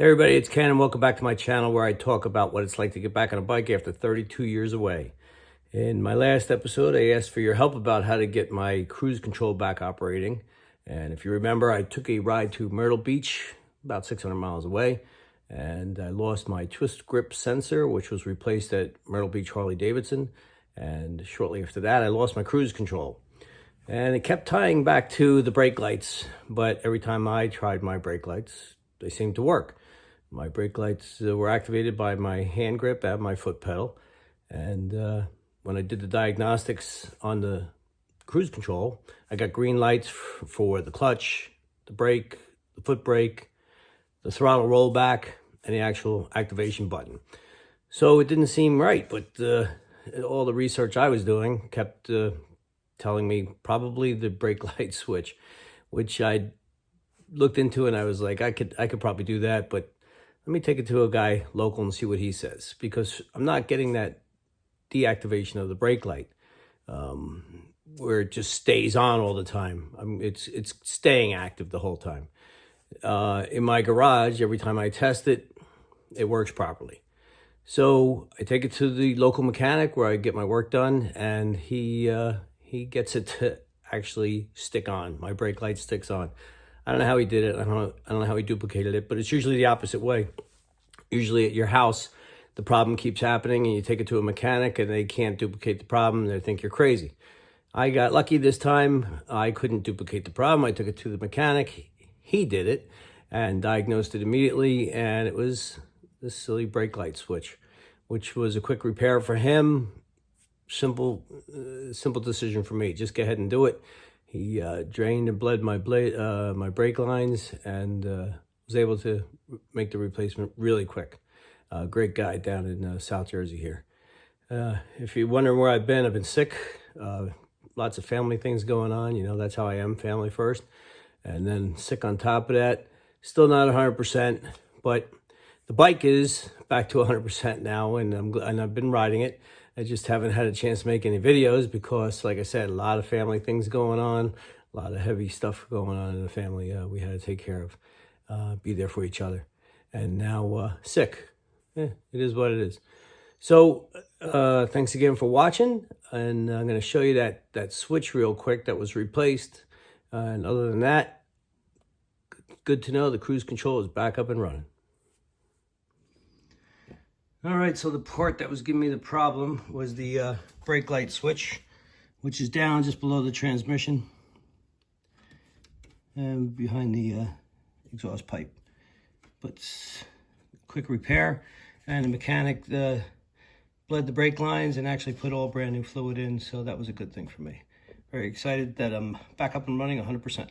Hey everybody, it's Ken and welcome back to my channel where I talk about what it's like to get back on a bike after 32 years away. In my last episode, I asked for your help about how to get my cruise control back operating. And if you remember, I took a ride to Myrtle Beach, about 600 miles away, and I lost my twist grip sensor, which was replaced at Myrtle Beach Harley-Davidson. And shortly after that, I lost my cruise control. And it kept tying back to the brake lights, but every time I tried my brake lights, they seemed to work. My brake lights were activated by my hand grip and my foot pedal. And when I did the diagnostics on the cruise control, I got green lights for the clutch, the brake, the foot brake, the throttle rollback, and the actual activation button. So it didn't seem right, but all the research I was doing kept telling me probably the brake light switch, which I looked into and I was like, I could probably do that, but let me take it to a guy local and see what he says, because I'm not getting that deactivation of the brake light where it just stays on all the time. It's staying active the whole time. In my garage, every time I test it, it works properly. So I take it to the local mechanic where I get my work done, and he gets it to actually stick on. My brake light sticks on. I don't know how he did it. I don't know how he duplicated it, but it's usually the opposite way. Usually at your house, the problem keeps happening and you take it to a mechanic and they can't duplicate the problem. They think you're crazy. I got lucky this time. I couldn't duplicate the problem. I took it to the mechanic. He did it and diagnosed it immediately, and it was this silly brake light switch, which was a quick repair for him. Simple decision for me. Just go ahead and do it. He drained and bled my brake lines and was able to make the replacement really quick. Great guy down in South Jersey here. If you're wondering where I've been sick. Lots of family things going on. You know, that's how I am, family first. And then sick on top of that. Still not 100%, but the bike is back to 100% now, and I've been riding it. I just haven't had a chance to make any videos because, like I said, a lot of family things going on, a lot of heavy stuff going on in the family we had to take care of, be there for each other. And now sick. It is what it is. So thanks again for watching, and I'm going to show you that switch real quick that was replaced. And other than that, good to know the cruise control is back up and running. All right, so the port that was giving me the problem was the brake light switch, which is down just below the transmission and behind the exhaust pipe. But quick repair, and the mechanic bled the brake lines and actually put all brand new fluid in, so that was a good thing for me. Very excited that I'm back up and running 100%.